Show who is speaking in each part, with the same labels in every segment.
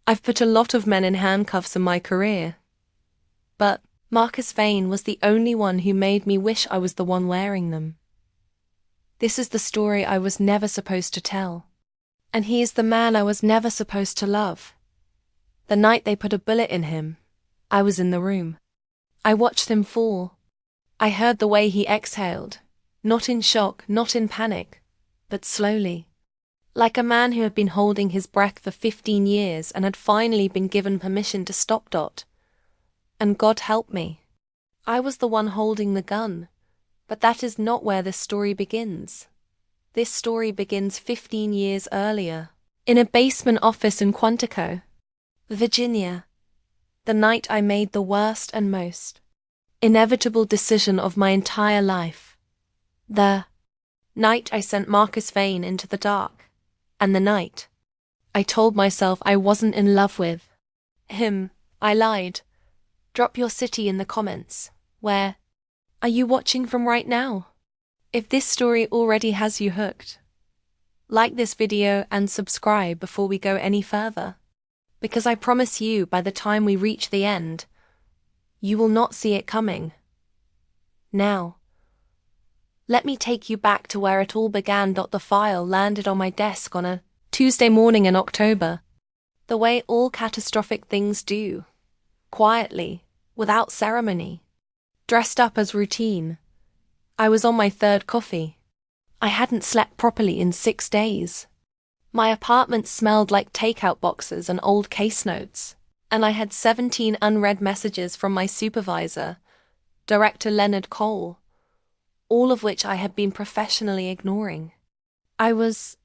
Speaker 1: I've put a lot of men in handcuffs in my career. But Marcus Vane was the only one who made me wish I was the one wearing them. This is the story I was never supposed to tell. And he is the man I was never supposed to love. The night they put a bullet in him, I was in the room. I watched him fall. I heard the way he exhaled, not in shock, not in panic, but slowly. Like a man who had been holding his breath for 15 years and had finally been given permission to stop. And God help me. I was the one holding the gun, but that is not where this story begins. This story begins 15 years earlier, in a basement office in Quantico, Virginia, the night I made the worst and most inevitable decision of my entire life. The night I sent Marcus Vane into the dark, and the night I told myself I wasn't in love with him. I lied. Drop your city in the comments. Where are you watching from right now? If this story already has you hooked, like this video and subscribe before we go any further, because I promise you by the time we reach the end, you will not see it coming. Now, let me take you back to where it all began. The file landed on my desk on a Tuesday morning in October, the way all catastrophic things do, quietly, without ceremony, dressed up as routine. I was on my third coffee. I hadn't slept properly in 6 days. My apartment smelled like takeout boxes and old case notes, and I had 17 unread messages from my supervisor, Director Leonard Cole, all of which I had been professionally ignoring. I was,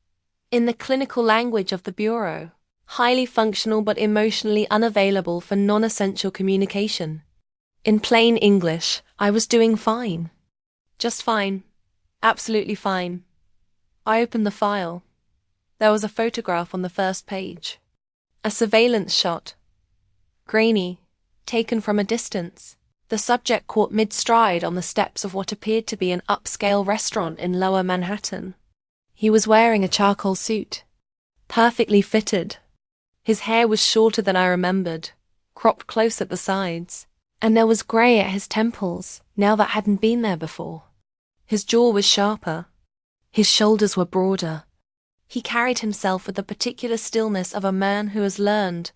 Speaker 1: in the clinical language of the Bureau, highly functional but emotionally unavailable for non-essential communication. In plain English, I was doing fine. Just fine. Absolutely fine. I opened the file. There was a photograph on the first page. A surveillance shot. Grainy, taken from a distance. The subject caught mid-stride on the steps of what appeared to be an upscale restaurant in Lower Manhattan. He was wearing a charcoal suit, perfectly fitted. His hair was shorter than I remembered, cropped close at the sides, and there was grey at his temples, now that hadn't been there before. His jaw was sharper. His shoulders were broader. He carried himself with the particular stillness of a man who has learned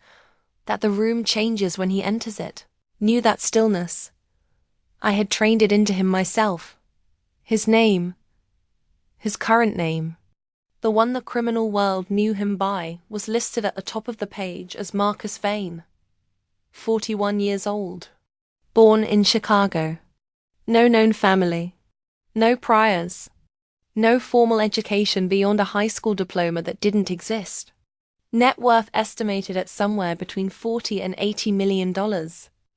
Speaker 1: that the room changes when he enters it. Knew that stillness. I had trained it into him myself. His name, his current name, the one the criminal world knew him by, was listed at the top of the page as Marcus Vane. 41 years old. Born in Chicago. No known family. No priors. No formal education beyond a high school diploma that didn't exist. Net worth estimated at somewhere between $40 and $80 million.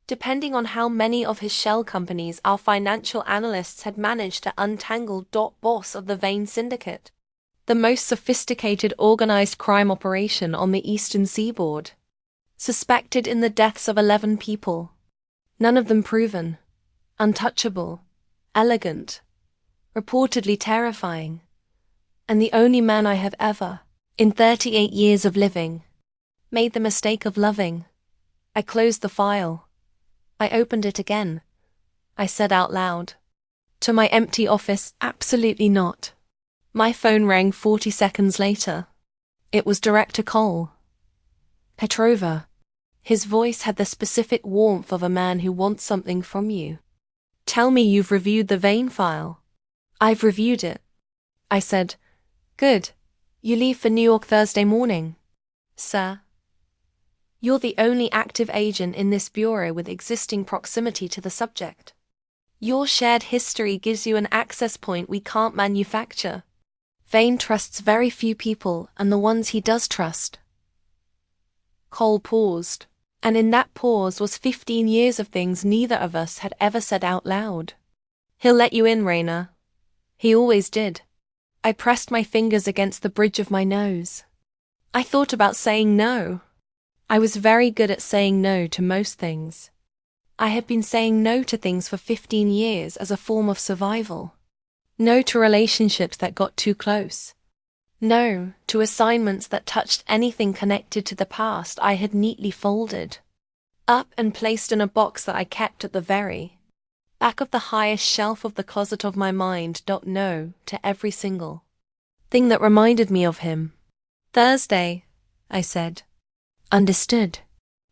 Speaker 1: Depending on how many of his shell companies our financial analysts had managed to untangle. Boss of the Vane Syndicate, the most sophisticated organized crime operation on the Eastern Seaboard. Suspected in the deaths of 11 people. None of them proven. Untouchable. Elegant. Reportedly terrifying. And the only man I have ever, in 38 years of living, made the mistake of loving. I closed the file. I opened it again. I said out loud. To my empty office, absolutely not. My phone rang 40 seconds later. It was Director Cole. Petrova. His voice had the specific warmth of a man who wants something from you. Tell me you've reviewed the Vane file. I've reviewed it. I said. Good. You leave for New York Thursday morning. Sir. You're the only active agent in this bureau with existing proximity to the subject. Your shared history gives you an access point we can't manufacture. Vane trusts very few people, and the ones he does trust. Cole paused, and in that pause was 15 years of things neither of us had ever said out loud. He'll let you in, Reyna. He always did. I pressed my fingers against the bridge of my nose. I thought about saying no. I was very good at saying no to most things. I had been saying no to things for 15 years as a form of survival. No to relationships that got too close. No, to assignments that touched anything connected to the past I had neatly folded up and placed in a box that I kept at the very back of the highest shelf of the closet of my mind. No to every single thing that reminded me of him. Thursday, I said. Understood.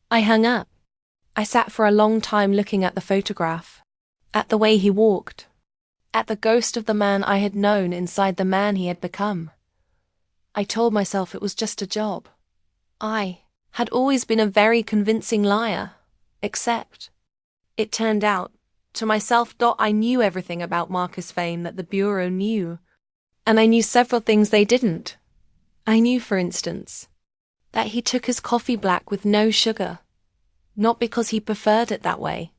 Speaker 1: I hung up. I sat for a long time looking at the photograph, at the way he walked, at the ghost of the man I had known inside the man he had become. I told myself it was just a job. I had always been a very convincing liar, except it turned out, to myself, I knew everything about Marcus Vane that the Bureau knew, and I knew several things they didn't. I knew, for instance, that he took his coffee black with no sugar, not because he preferred it that way,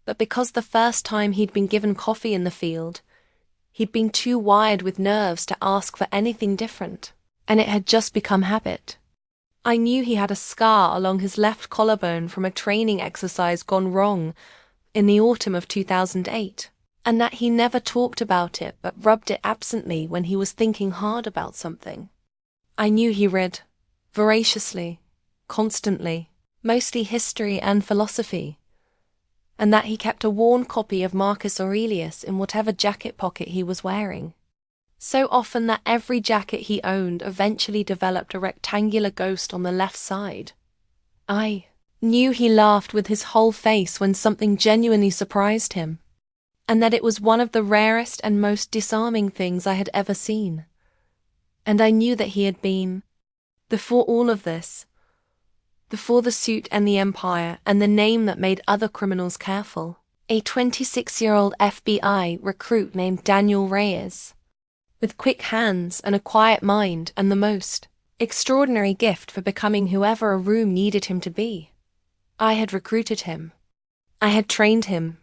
Speaker 1: but because the first time he'd been given coffee in the field, he'd been too wired with nerves to ask for anything different, and it had just become habit. I knew he had a scar along his left collarbone from a training exercise gone wrong in the autumn of 2008, and that he never talked about it but rubbed it absently when he was thinking hard about something. I knew he read voraciously, constantly, mostly history and philosophy, and that he kept a worn copy of Marcus Aurelius in whatever jacket pocket he was wearing, so often that every jacket he owned eventually developed a rectangular ghost on the left side. I knew he laughed with his whole face when something genuinely surprised him, and that it was one of the rarest and most disarming things I had ever seen. And I knew that he had been, before all of this, before the suit and the empire and the name that made other criminals careful, a 26-year-old FBI recruit named Daniel Reyes, with quick hands and a quiet mind and the most extraordinary gift for becoming whoever a room needed him to be. I had recruited him. I had trained him.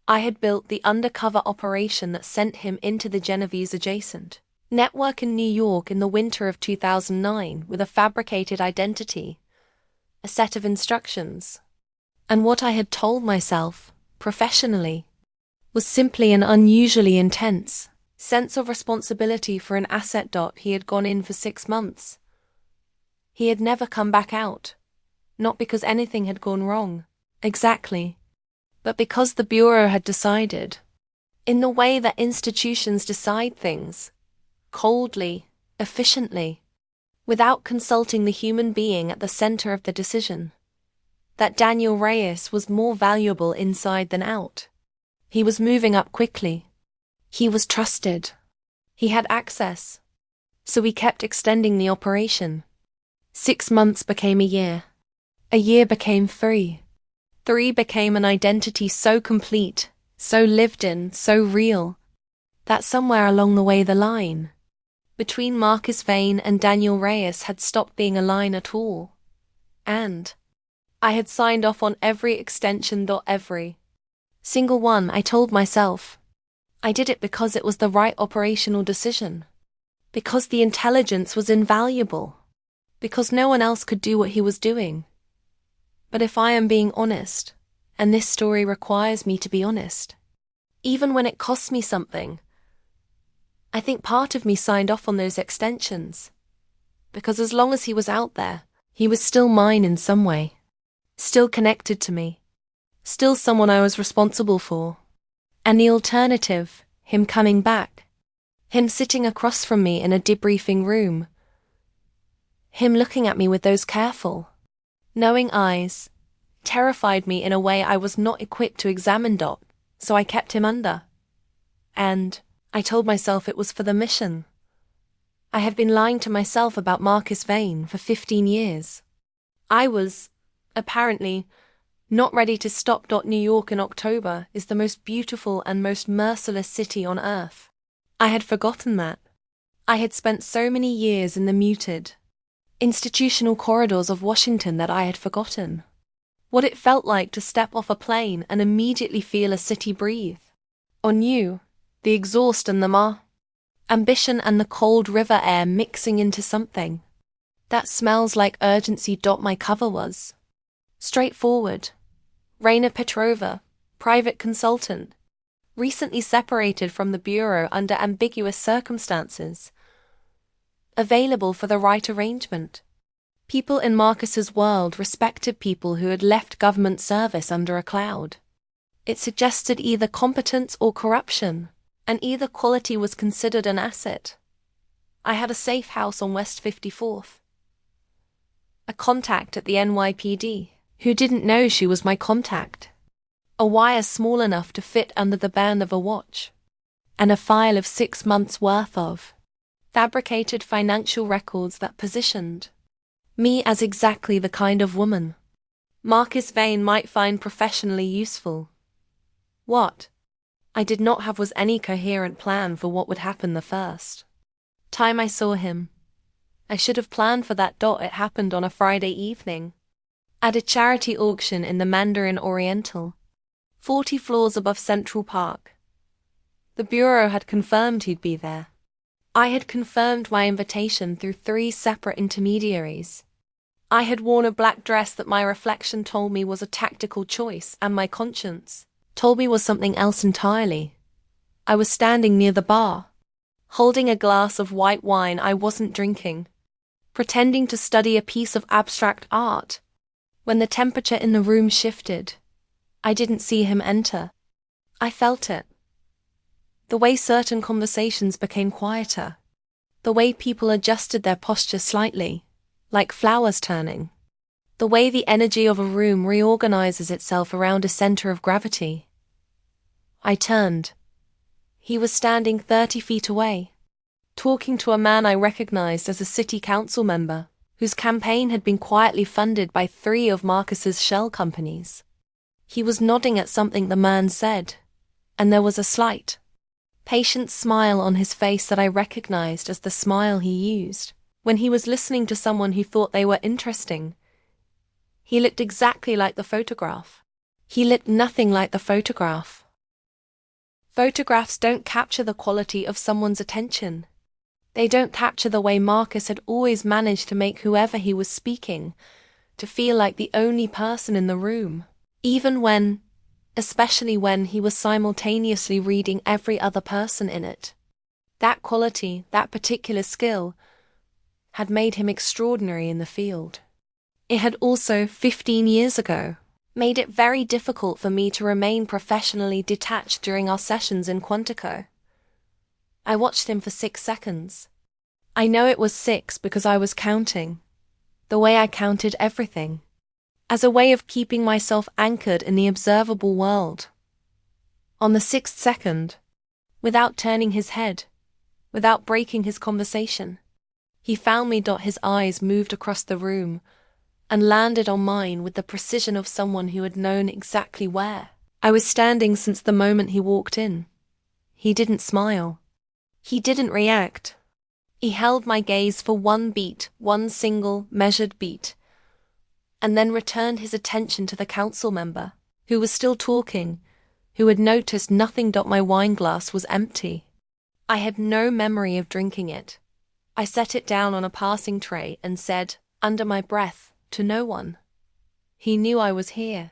Speaker 1: I had built the undercover operation that sent him into the Genovese adjacent network in New York in the winter of 2009 with a fabricated identity, a set of instructions, and what I had told myself, professionally, was simply an unusually intense sense of responsibility for an asset. He had gone in for 6 months. He had never come back out, not because anything had gone wrong, exactly, but because the Bureau had decided, in the way that institutions decide things, coldly, efficiently, without consulting the human being at the center of the decision, that Daniel Reyes was more valuable inside than out. He was moving up quickly. He was trusted. He had access. So we kept extending the operation. 6 months became a year. A year became 3. 3 became an identity so complete, so lived in, so real, that somewhere along the way the line between Marcus Vane and Daniel Reyes had stopped being a line at all. And I had signed off on every extension. Every single one, I told myself. I did it because it was the right operational decision. Because the intelligence was invaluable. Because no one else could do what he was doing. But if I am being honest, and this story requires me to be honest, even when it costs me something, I think part of me signed off on those extensions. Because as long as he was out there, he was still mine in some way. Still connected to me. Still someone I was responsible for. And the alternative, him coming back, him sitting across from me in a debriefing room, him looking at me with those careful, knowing eyes, terrified me in a way I was not equipped to examine. So I kept him under. And I told myself it was for the mission. I had been lying to myself about Marcus Vane for 15 years. I was, apparently, not ready to stop. New York in October is the most beautiful and most merciless city on earth. I had forgotten that. I had spent so many years in the muted, institutional corridors of Washington that I had forgotten what it felt like to step off a plane and immediately feel a city breathe. Or knew the exhaust and the ambition and the cold river air mixing into something that smells like urgency. My cover was straightforward. Reyna Petrova, private consultant, recently separated from the Bureau under ambiguous circumstances. available for the right arrangement. People in Marcus's world respected people who had left government service under a cloud. It suggested either competence or corruption, and either quality was considered an asset. I had a safe house on West 54th. A contact at the NYPD, who didn't know she was my contact. A wire small enough to fit under the band of a watch. And a file of 6 months' worth of fabricated financial records that positioned me as exactly the kind of woman Marcus Vane might find professionally useful. What I did not have was any coherent plan for what would happen the first time I saw him. I should have planned for that. It happened on a Friday evening, at a charity auction in the Mandarin Oriental, 40 floors above Central Park. The bureau had confirmed he'd be there. I had confirmed my invitation through 3 separate intermediaries. I had worn a black dress that my reflection told me was a tactical choice, and my conscience told me was something else entirely. I was standing near the bar, holding a glass of white wine I wasn't drinking, pretending to study a piece of abstract art, when the temperature in the room shifted. I didn't see him enter. I felt it. The way certain conversations became quieter. The way people adjusted their posture slightly, like flowers turning. The way the energy of a room reorganizes itself around a center of gravity. I turned. He was standing 30 feet away, talking to a man I recognized as a city council member, whose campaign had been quietly funded by 3 of Marcus's shell companies. He was nodding at something the man said, and there was a slight, patient smile on his face that I recognized as the smile he used when he was listening to someone who thought they were interesting. He looked exactly like the photograph. He looked nothing like the photograph. Photographs don't capture the quality of someone's attention. They don't capture the way Marcus had always managed to make whoever he was speaking to feel like the only person in the room, even when, especially when he was simultaneously reading every other person in it. That quality, that particular skill, had made him extraordinary in the field. It had also, 15 years ago, made it very difficult for me to remain professionally detached during our sessions in Quantico. I watched him for 6 seconds. I know it was 6 because I was counting, the way I counted everything, as a way of keeping myself anchored in the observable world. On the 6th second, without turning his head, without breaking his conversation, he found me. His eyes moved across the room and landed on mine with the precision of someone who had known exactly where I was standing since the moment he walked in. He didn't smile. He didn't react. He held my gaze for 1 beat, 1 single, measured beat, and then returned his attention to the council member, who was still talking, who had noticed nothing. My wine glass was empty. I had no memory of drinking it. I set it down on a passing tray and said, under my breath, to no one. He knew I was here,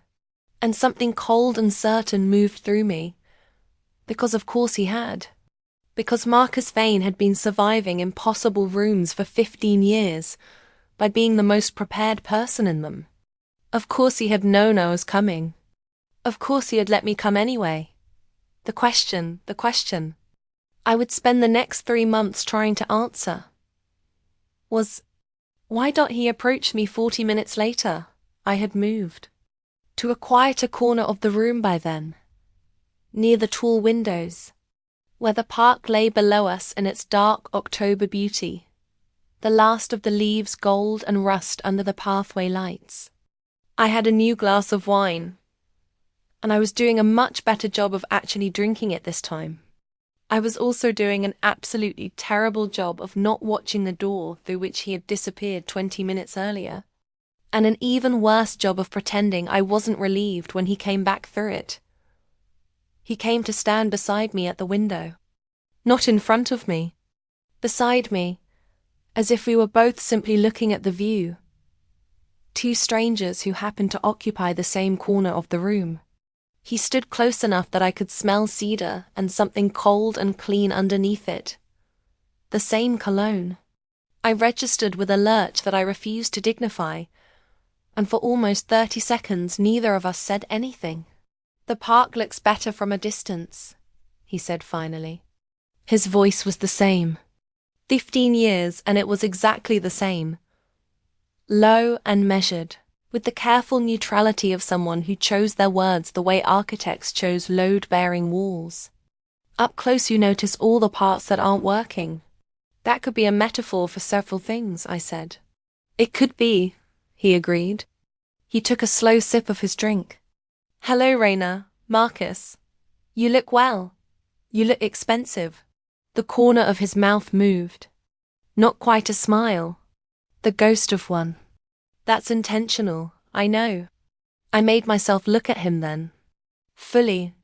Speaker 1: and something cold and certain moved through me, because of course he had. Because Marcus Vane had been surviving impossible rooms for 15 years by being the most prepared person in them. Of course he had known I was coming. Of course he had let me come anyway. The question I would spend the next 3 months trying to answer was, why don't he approach me 40 minutes later? I had moved to a quieter corner of the room by then, near the tall windows, where the park lay below us in its dark October beauty, the last of the leaves gold and rust under the pathway lights. I had a new glass of wine, and I was doing a much better job of actually drinking it this time. I was also doing an absolutely terrible job of not watching the door through which he had disappeared 20 minutes earlier, and an even worse job of pretending I wasn't relieved when he came back through it. He came to stand beside me at the window, not in front of me, beside me, as if we were both simply looking at the view. 2 strangers who happened to occupy the same corner of the room. He stood close enough that I could smell cedar and something cold and clean underneath it. The same cologne. I registered with a lurch that I refused to dignify, and for almost 30 seconds neither of us said anything. "The park looks better from a distance," he said finally. His voice was the same. 15 years, and it was exactly the same. Low and measured, with the careful neutrality of someone who chose their words the way architects chose load-bearing walls. Up close you notice all the parts that aren't working. That could be a metaphor for several things, I said. It could be, he agreed. He took a slow sip of his drink. "Hello, Reyna, Marcus. You look well. You look expensive." The corner of his mouth moved. Not quite a smile. The ghost of one. "That's intentional, I know." I made myself look at him then. Fully.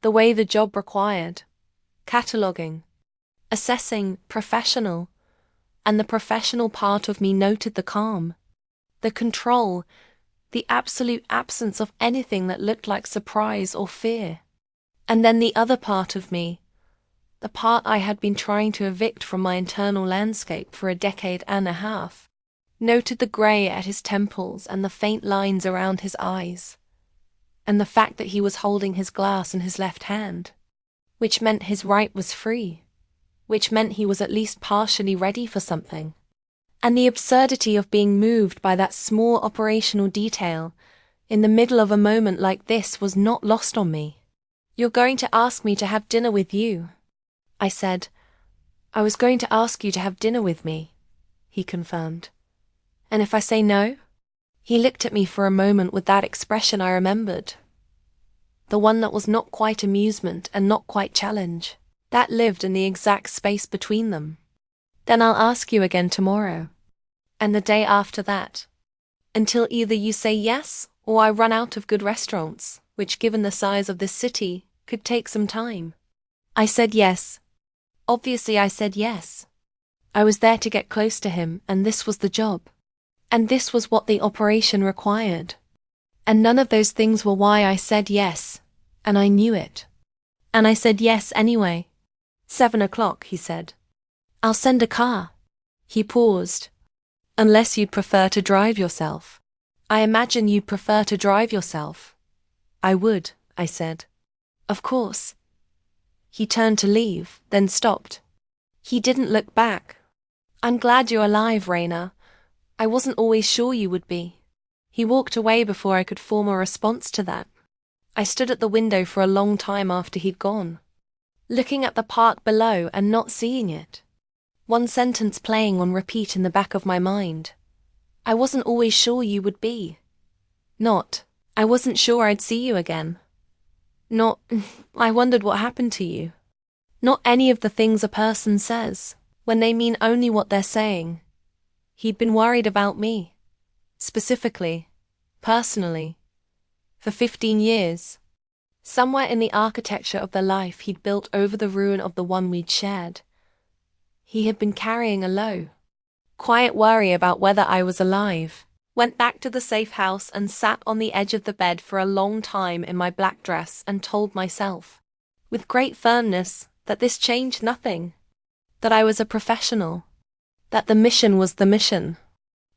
Speaker 1: The way the job required. Cataloguing. Assessing, professional. And the professional part of me noted the calm. The control. The absolute absence of anything that looked like surprise or fear. And then the other part of me, the part I had been trying to evict from my internal landscape for a decade and a half, noted the grey at his temples and the faint lines around his eyes, and the fact that he was holding his glass in his left hand, which meant his right was free, which meant he was at least partially ready for something. And the absurdity of being moved by that small operational detail in the middle of a moment like this was not lost on me. "You're going to ask me to have dinner with you," I said. "I was going to ask you to have dinner with me," he confirmed. "And if I say no?" He looked at me for a moment with that expression I remembered. The one that was not quite amusement and not quite challenge. That lived in the exact space between them. "Then I'll ask you again tomorrow. And the day after that. Until either you say yes or I run out of good restaurants, which given the size of this city, could take some time." I said yes. Obviously I said yes. I was there to get close to him, and this was the job. And this was what the operation required. And none of those things were why I said yes, and I knew it. And I said yes anyway. 7 o'clock, he said. "I'll send a car." He paused. "Unless you'd prefer to drive yourself." "I imagine you'd prefer to drive yourself." "I would," I said. "Of course." He turned to leave, then stopped. He didn't look back. "I'm glad you're alive, Reyna. I wasn't always sure you would be." He walked away before I could form a response to that. I stood at the window for a long time after he'd gone, looking at the park below and not seeing it. One sentence playing on repeat in the back of my mind. "I wasn't always sure you would be." Not, "I wasn't sure I'd see you again." Not, "I wondered what happened to you." Not any of the things a person says, when they mean only what they're saying. He'd been worried about me. Specifically. Personally. For 15 years. Somewhere in the architecture of the life he'd built over the ruin of the one we'd shared, he had been carrying a low, quiet worry about whether I was alive. Went back to the safe house and sat on the edge of the bed for a long time in my black dress and told myself, with great firmness, that this changed nothing. That I was a professional. That the mission was the mission.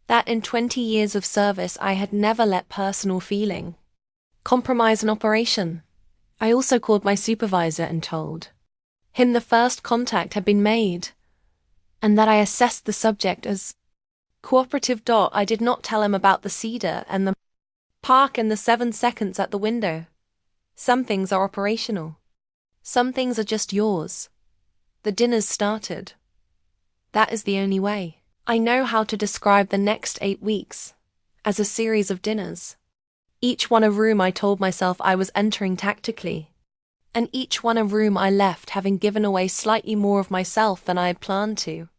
Speaker 1: That in 20 years of service I had never let personal feeling compromise an operation. I also called my supervisor and told him the first contact had been made, and that I assessed the subject as cooperative. I did not tell him about the cedar and the park and the 7 seconds at the window. Some things are operational. Some things are just yours. The dinner's started. That is the only way. I know how to describe the next 8 weeks as a series of dinners. Each one a room I told myself I was entering tactically, and each one a room I left having given away slightly more of myself than I had planned to.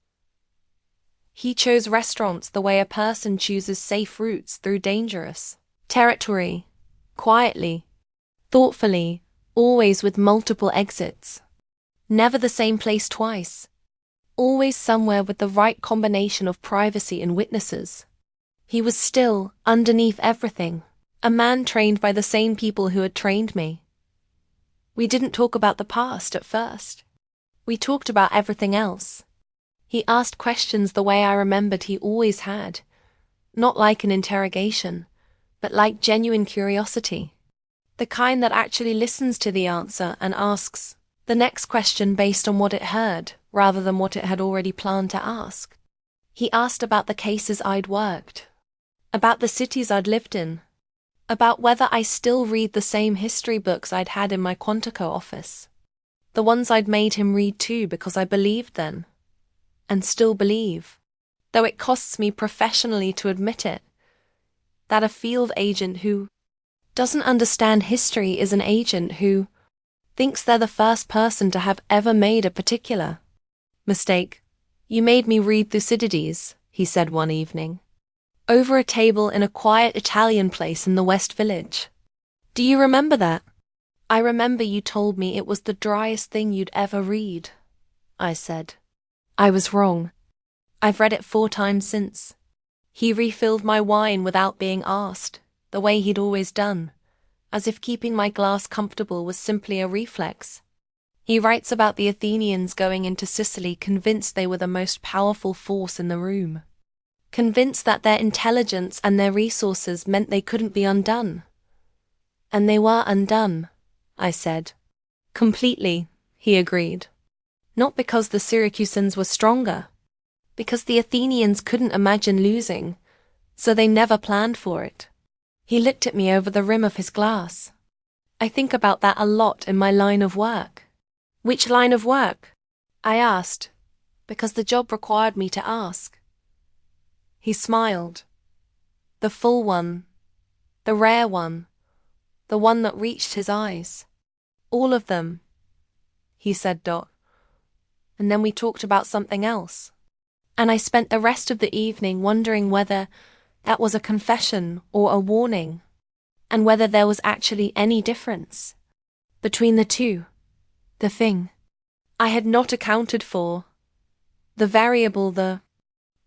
Speaker 1: He chose restaurants the way a person chooses safe routes through dangerous territory, quietly, thoughtfully, always with multiple exits. Never the same place twice. Always somewhere with the right combination of privacy and witnesses. He was still, underneath everything, a man trained by the same people who had trained me. We didn't talk about the past at first. We talked about everything else. He asked questions the way I remembered he always had. Not like an interrogation, but like genuine curiosity. The kind that actually listens to the answer and asks the next question based on what it heard, rather than what it had already planned to ask. He asked about the cases I'd worked, about the cities I'd lived in, about whether I still read the same history books I'd had in my Quantico office. The ones I'd made him read too because I believed then, and still believe, though it costs me professionally to admit it, that a field agent who doesn't understand history is an agent who thinks they're the first person to have ever made a particular mistake. "You made me read Thucydides," he said one evening, over a table in a quiet Italian place in the West Village. "Do you remember that?" "I remember you told me it was the driest thing you'd ever read," I said. I was wrong. I've read it 4 times since. He refilled my wine without being asked, the way he'd always done, as if keeping my glass comfortable was simply a reflex. He writes about the Athenians going into Sicily convinced they were the most powerful force in the room, convinced that their intelligence and their resources meant they couldn't be undone. And they were undone, I said. Completely, he agreed. Not because the Syracusans were stronger, because the Athenians couldn't imagine losing, so they never planned for it. He looked at me over the rim of his glass. I think about that a lot in my line of work. Which line of work? I asked, because the job required me to ask. He smiled. The full one, the rare one, the one that reached his eyes. All of them, he said. And then we talked about something else. And I spent the rest of the evening wondering whether that was a confession or a warning, and whether there was actually any difference between the two. The thing I had not accounted for, the variable the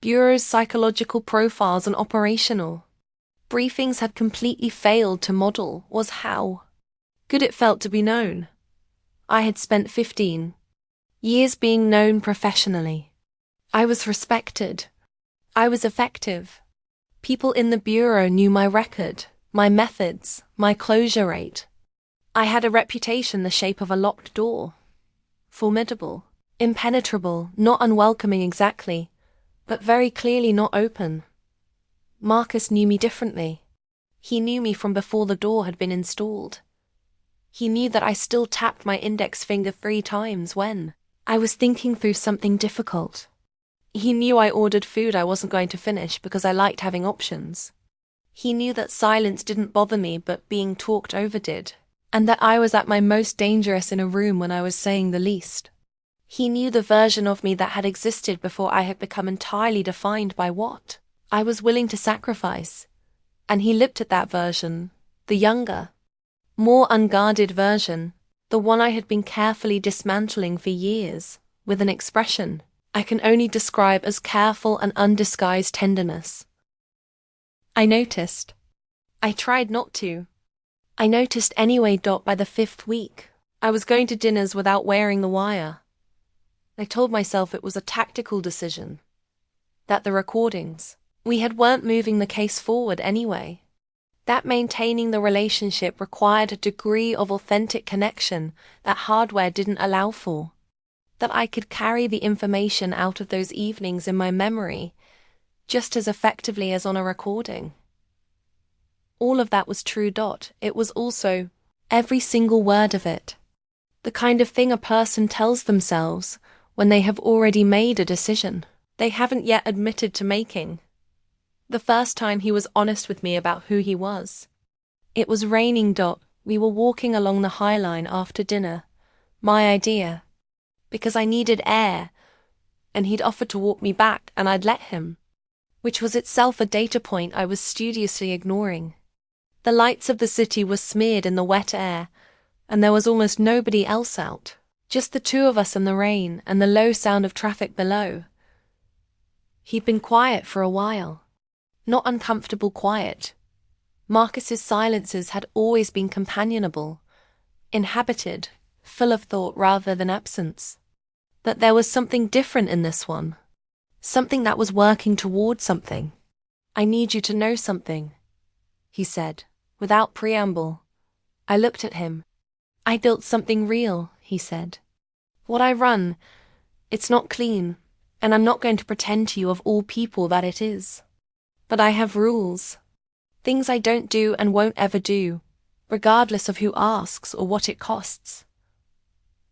Speaker 1: Bureau's psychological profiles and operational briefings had completely failed to model, was how good it felt to be known. I had spent 15 years being known professionally. I was respected. I was effective. People in the Bureau knew my record, my methods, my closure rate. I had a reputation the shape of a locked door. Formidable, impenetrable, not unwelcoming exactly, but very clearly not open. Marcus knew me differently. He knew me from before the door had been installed. He knew that I still tapped my index finger 3 times when I was thinking through something difficult. He knew I ordered food I wasn't going to finish because I liked having options. He knew that silence didn't bother me but being talked over did, and that I was at my most dangerous in a room when I was saying the least. He knew the version of me that had existed before I had become entirely defined by what I was willing to sacrifice, and he looked at that version, the younger, more unguarded version, the one I had been carefully dismantling for years, with an expression I can only describe as careful and undisguised tenderness. I noticed. I tried not to. I noticed anyway. By the 5th week, I was going to dinners without wearing the wire. I told myself it was a tactical decision, that the recordings we had weren't moving the case forward anyway, that maintaining the relationship required a degree of authentic connection that hardware didn't allow for, that I could carry the information out of those evenings in my memory just as effectively as on a recording. All of that was true. It was also every single word of it, the kind of thing a person tells themselves when they have already made a decision they haven't yet admitted to making. The first time he was honest with me about who he was. It was raining. We were walking along the High Line after dinner, my idea, because I needed air, and he'd offered to walk me back and I'd let him, which was itself a data point I was studiously ignoring. The lights of the city were smeared in the wet air, and there was almost nobody else out, just the 2 of us in the rain and the low sound of traffic below. He'd been quiet for a while. Not uncomfortable quiet. Marcus's silences had always been companionable, inhabited, full of thought rather than absence. But there was something different in this one, Something that was working towards something. I need you to know something, he said, without preamble. I looked at him. I built something real, he said. What I run, it's not clean, and I'm not going to pretend to you of all people that it is. But I have rules. Things I don't do and won't ever do, regardless of who asks or what it costs.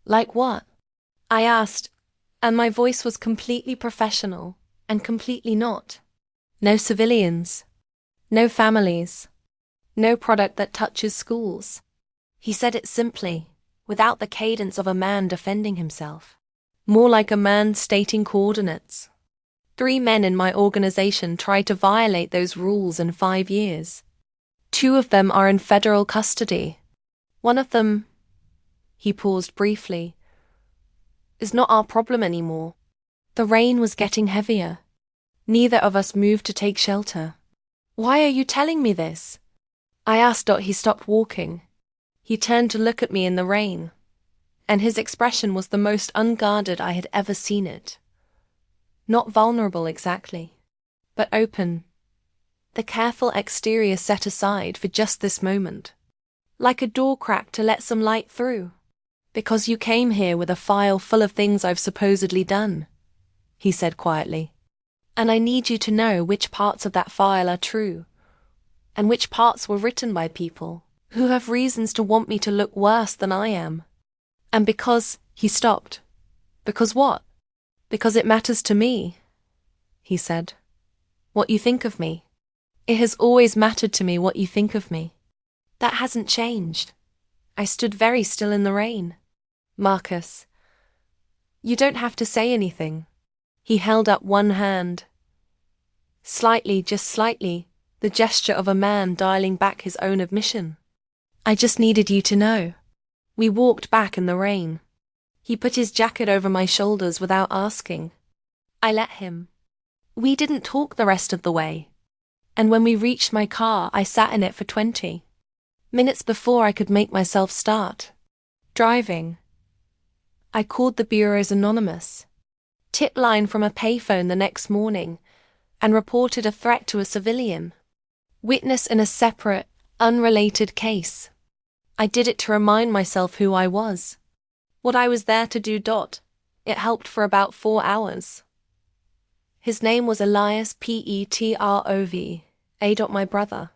Speaker 1: Like what? I asked, and my voice was completely professional and completely not. No civilians. No families. No product that touches schools. He said it simply, without the cadence of a man defending himself. More like a man stating coordinates. 3 men in my organization tried to violate those rules in 5 years. 2 of them are in federal custody. One of them, he paused briefly, is not our problem anymore. The rain was getting heavier. Neither of us moved to take shelter. Why are you telling me this? I asked. He stopped walking. He turned to look at me in the rain, and his expression was the most unguarded I had ever seen it. Not vulnerable exactly, but open. The careful exterior set aside for just this moment. Like a door crack to let some light through. Because you came here with a file full of things I've supposedly done, he said quietly. And I need you to know which parts of that file are true, and which parts were written by people who have reasons to want me to look worse than I am. And because, he stopped. Because what? Because it matters to me, he said. What you think of me. It has always mattered to me what you think of me. That hasn't changed. I stood very still in the rain. Marcus, you don't have to say anything. He held up one hand. Slightly, just slightly, the gesture of a man dialing back his own admission. I just needed you to know. We walked back in the rain. He put his jacket over my shoulders without asking. I let him. We didn't talk the rest of the way. And when we reached my car, I sat in it for 20 minutes before I could make myself start driving. I called the bureau's anonymous tip line from a payphone the next morning and reported a threat to a civilian witness in a separate, unrelated case. I did it to remind myself who I was. What I was there to do. It helped for about 4 hours. His name was Elias Petrov, my brother.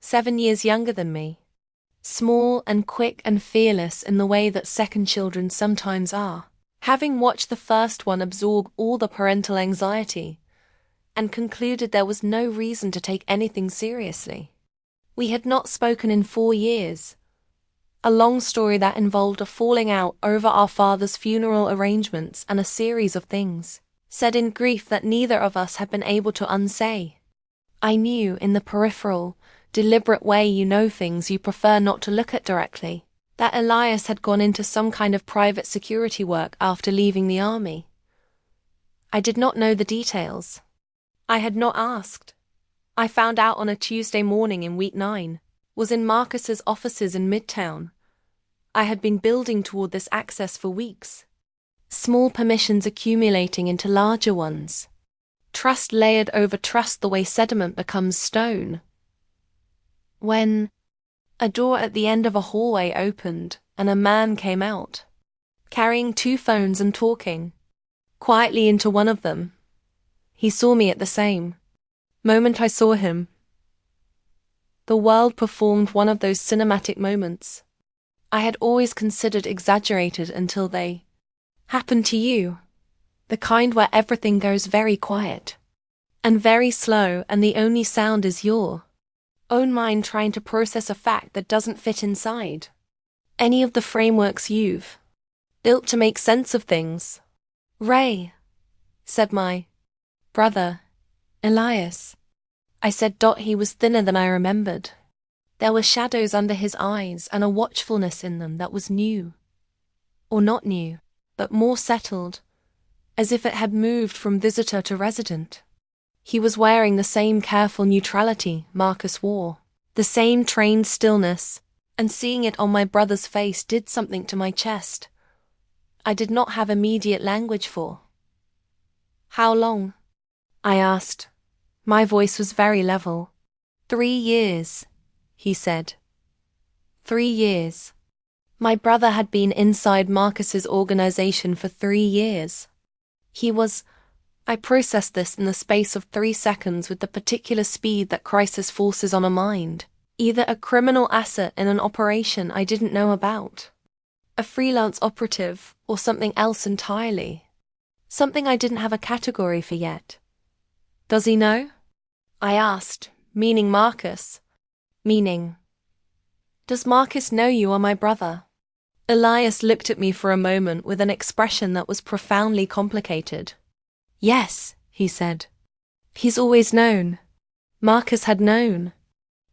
Speaker 1: 7 years younger than me. Small and quick and fearless in the way that second children sometimes are. Having watched the first one absorb all the parental anxiety, and concluded there was no reason to take anything seriously. We had not spoken in 4 years. A long story that involved a falling out over our father's funeral arrangements and a series of things, said in grief that neither of us had been able to unsay. I knew, in the peripheral, deliberate way you know things you prefer not to look at directly, that Elias had gone into some kind of private security work after leaving the army. I did not know the details. I had not asked. I found out on a Tuesday morning in week 9, was in Marcus's offices in Midtown. I had been building toward this access for weeks. Small permissions accumulating into larger ones. Trust layered over trust the way sediment becomes stone. When a door at the end of a hallway opened and a man came out, carrying 2 phones and talking, quietly into one of them. He saw me at the same moment I saw him. The world performed one of those cinematic moments I had always considered exaggerated until they happened to you. The kind where everything goes very quiet and very slow and the only sound is your own mind trying to process a fact that doesn't fit inside any of the frameworks you've built to make sense of things. Ray, said my brother, Elias. I said. He was thinner than I remembered. There were shadows under his eyes and a watchfulness in them that was new. Or not new, but more settled, as if it had moved from visitor to resident. He was wearing the same careful neutrality Marcus wore, the same trained stillness, and seeing it on my brother's face did something to my chest I did not have immediate language for. How long? I asked. My voice was very level. 3 years, he said. 3 years. My brother had been inside Marcus's organization for 3 years. I processed this in the space of 3 seconds with the particular speed that crisis forces on a mind. Either a criminal asset in an operation I didn't know about, a freelance operative, or something else entirely. Something I didn't have a category for yet. Does he know? I asked, meaning Marcus. Does Marcus know you are my brother? Elias looked at me for a moment with an expression that was profoundly complicated. Yes, he said. He's always known. Marcus had known.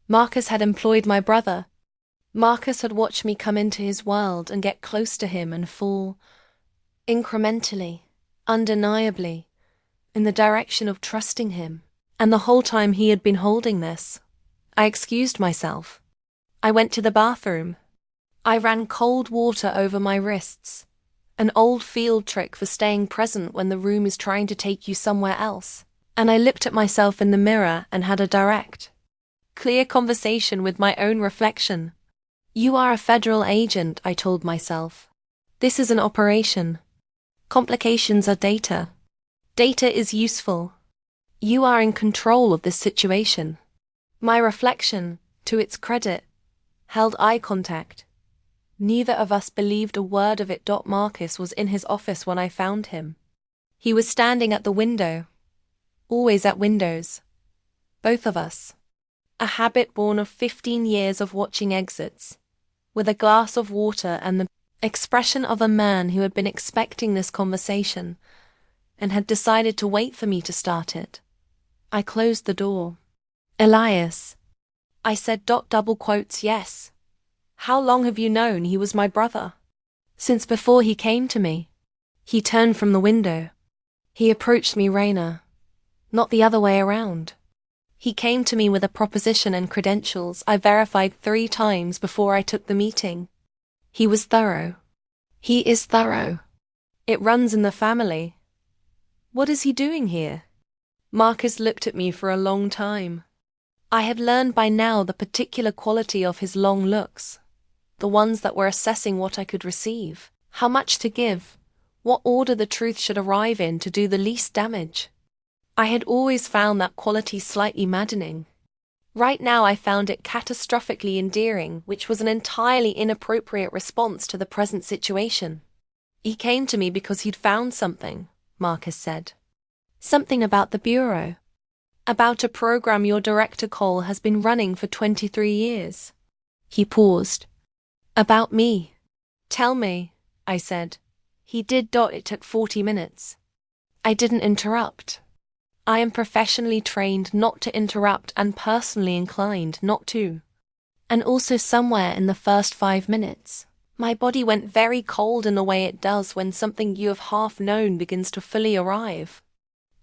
Speaker 1: Marcus had employed my brother. Marcus had watched me come into his world and get close to him and fall, incrementally, undeniably, in the direction of trusting him. And the whole time he had been holding this, I excused myself. I went to the bathroom. I ran cold water over my wrists, an old field trick for staying present when the room is trying to take you somewhere else. And I looked at myself in the mirror and had a direct, clear conversation with my own reflection. You are a federal agent, I told myself. This is an operation. Complications are data. Data is useful. You are in control of this situation. My reflection, to its credit, held eye contact. Neither of us believed a word of it. Marcus was in his office when I found him. He was standing at the window. Always at windows. Both of us. A habit born of 15 years of watching exits, with a glass of water and the expression of a man who had been expecting this conversation and had decided to wait for me to start it. I closed the door. Elias. I said, yes. How long have you known he was my brother? Since before he came to me. He turned from the window. He approached me, Reyna. Not the other way around. He came to me with a proposition and credentials I verified 3 times before I took the meeting. He was thorough. He is thorough. It runs in the family. What is he doing here? Marcus looked at me for a long time. I had learned by now the particular quality of his long looks, the ones that were assessing what I could receive, how much to give, what order the truth should arrive in to do the least damage. I had always found that quality slightly maddening. Right now I found it catastrophically endearing, which was an entirely inappropriate response to the present situation. He came to me because he'd found something, Marcus said. Something about the Bureau. About a program your director Cole has been running for 23 years. He paused. About me. Tell me, I said. He did. It took 40 minutes. I didn't interrupt. I am professionally trained not to interrupt and personally inclined not to. And also somewhere in the first 5 minutes, my body went very cold in the way it does when something you have half known begins to fully arrive.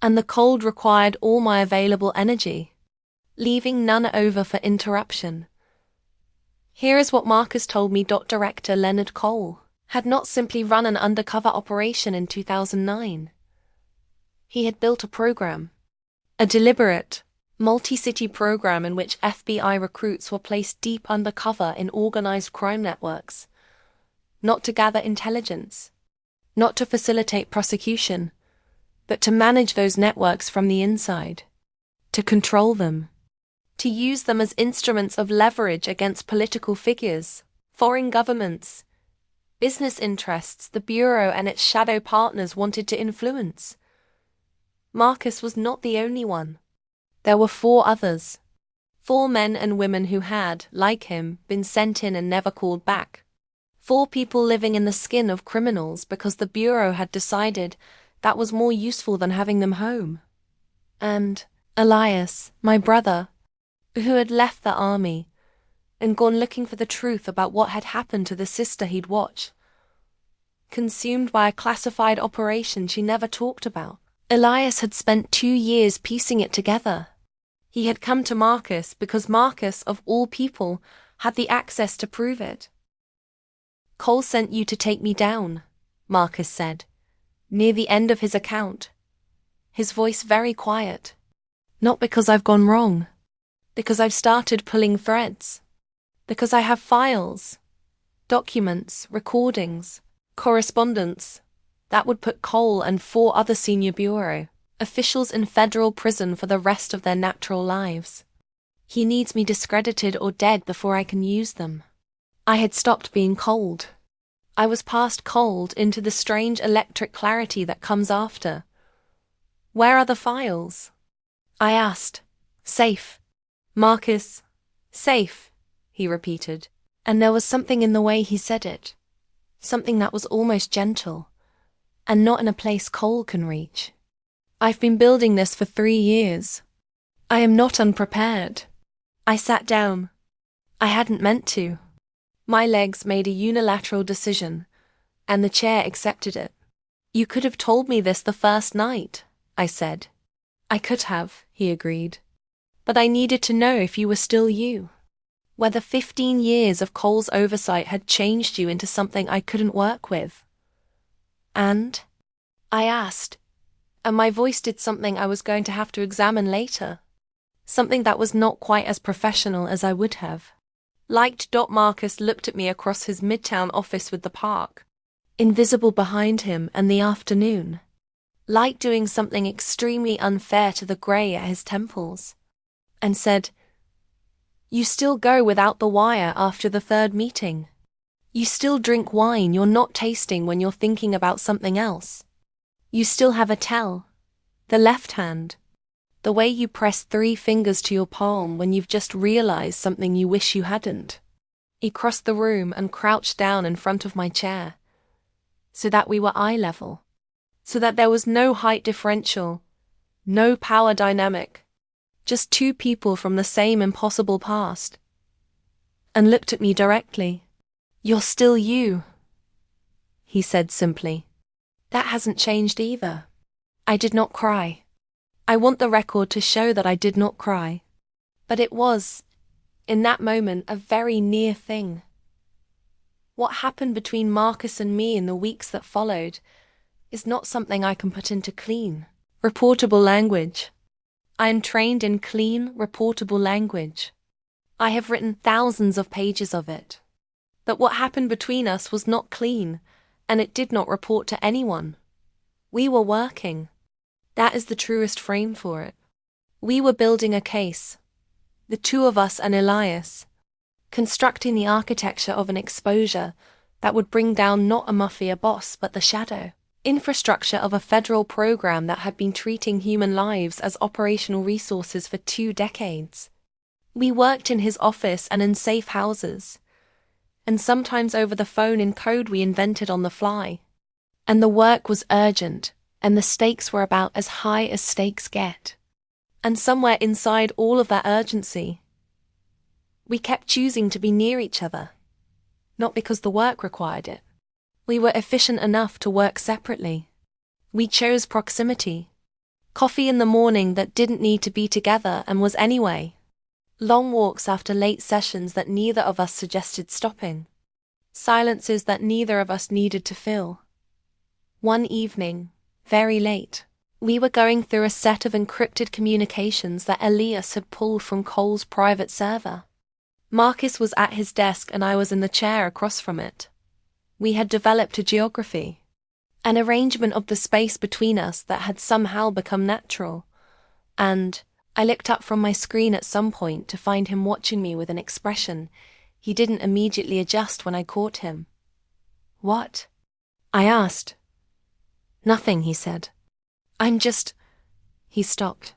Speaker 1: And the cold required all my available energy, leaving none over for interruption. Here is what Marcus told me. Director Leonard Cole had not simply run an undercover operation in 2009. He had built a program, a deliberate, multi-city program in which FBI recruits were placed deep undercover in organized crime networks, not to gather intelligence, not to facilitate prosecution, but to manage those networks from the inside, to control them, to use them as instruments of leverage against political figures, foreign governments, business interests the Bureau and its shadow partners wanted to influence. Marcus was not the only one. There were 4 others. 4 men and women who had, like him, been sent in and never called back. 4 people living in the skin of criminals because the Bureau had decided that was more useful than having them home. And Elias, my brother, who had left the army and gone looking for the truth about what had happened to the sister he'd watched, consumed by a classified operation she never talked about. Elias had spent 2 years piecing it together. He had come to Marcus because Marcus, of all people, had the access to prove it. Cole sent you to take me down, Marcus said, near the end of his account. his voice very quiet. Not because I've gone wrong. Because I've started pulling threads. Because I have files, documents, recordings, correspondence that would put Cole and 4 other senior bureau officials in federal prison for the rest of their natural lives. He needs me discredited or dead before I can use them. I had stopped being cold. I was past cold into the strange electric clarity that comes after. Where are the files? I asked. Safe. Marcus. Safe, he repeated. And there was something in the way he said it. Something that was almost gentle. And not in a place Cole can reach. I've been building this for 3 years. I am not unprepared. I sat down. I hadn't meant to. My legs made a unilateral decision, and the chair accepted it. You could have told me this the first night, I said. I could have, he agreed. But I needed to know if you were still you. Whether 15 years of Cole's oversight had changed you into something I couldn't work with. And? I asked, and my voice did something I was going to have to examine later. Something that was not quite as professional as I would have. Liked. Marcus looked at me across his midtown office with the park, invisible behind him, and the afternoon. Like doing something extremely unfair to the grey at his temples. And said, You still go without the wire after the 3rd meeting. You still drink wine you're not tasting when you're thinking about something else. You still have a tell. The left hand. The way you press 3 fingers to your palm when you've just realized something you wish you hadn't. He crossed the room and crouched down in front of my chair, so that we were eye level, so that there was no height differential, no power dynamic, just 2 people from the same impossible past, and looked at me directly. You're still you, he said simply. That hasn't changed either. I did not cry. I want the record to show that I did not cry. But it was, in that moment, a very near thing. What happened between Marcus and me in the weeks that followed is not something I can put into clean, reportable language. I am trained in clean, reportable language. I have written thousands of pages of it. That what happened between us was not clean, and it did not report to anyone. We were working. That is the truest frame for it. We were building a case, the 2 of us and Elias, constructing the architecture of an exposure that would bring down not a Mafia boss but the shadow infrastructure of a federal program that had been treating human lives as operational resources for 2 decades. We worked in his office and in safe houses, and sometimes over the phone in code we invented on the fly. And the work was urgent, and the stakes were about as high as stakes get. And somewhere inside all of that urgency, we kept choosing to be near each other. Not because the work required it. We were efficient enough to work separately. We chose proximity. Coffee in the morning that didn't need to be together and was anyway. Long walks after late sessions that neither of us suggested stopping. Silences that neither of us needed to fill. One evening, very late, we were going through a set of encrypted communications that Elias had pulled from Cole's private server. Marcus was at his desk and I was in the chair across from it. We had developed a geography, an arrangement of the space between us that had somehow become natural, and I looked up from my screen at some point to find him watching me with an expression he didn't immediately adjust when I caught him. What? I asked. Nothing, he said. I'm just... He stopped.